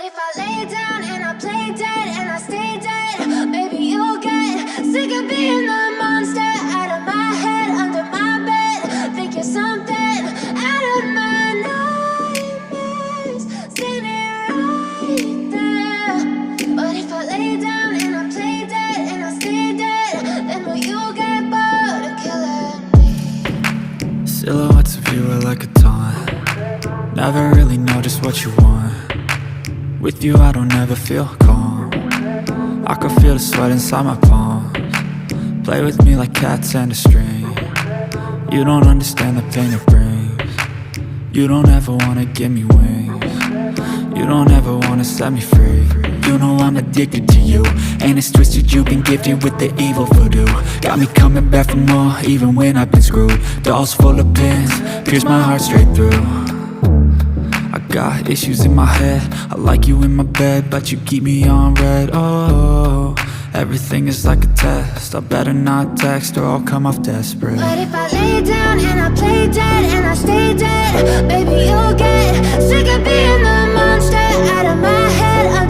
if I lay down and I play dead and I stay dead, maybe you'll get sick of being the monster out of my head, under my bed. Think you're something out of my nightmares, standing right there. But if I lay down and I play dead and I stay dead, then will you get bored of killing me? Silhouettes of you are like a taunt. Never really know just what you want. With you I don't ever feel calm. I can feel the sweat inside my palms. Play with me like cats and a string. You don't understand the pain it brings. You don't ever wanna give me wings. You don't ever wanna set me free. You know I'm addicted to you, and it's twisted, you've been gifted with the evil voodoo. Got me coming back for more, even when I've been screwed. Dolls full of pins, pierce my heart straight through. I got issues in my head, I like you in my bed, but you keep me on red. Oh, everything is like a test, I better not text or I'll come off desperate. But if I lay down and I play dead and I stay dead, baby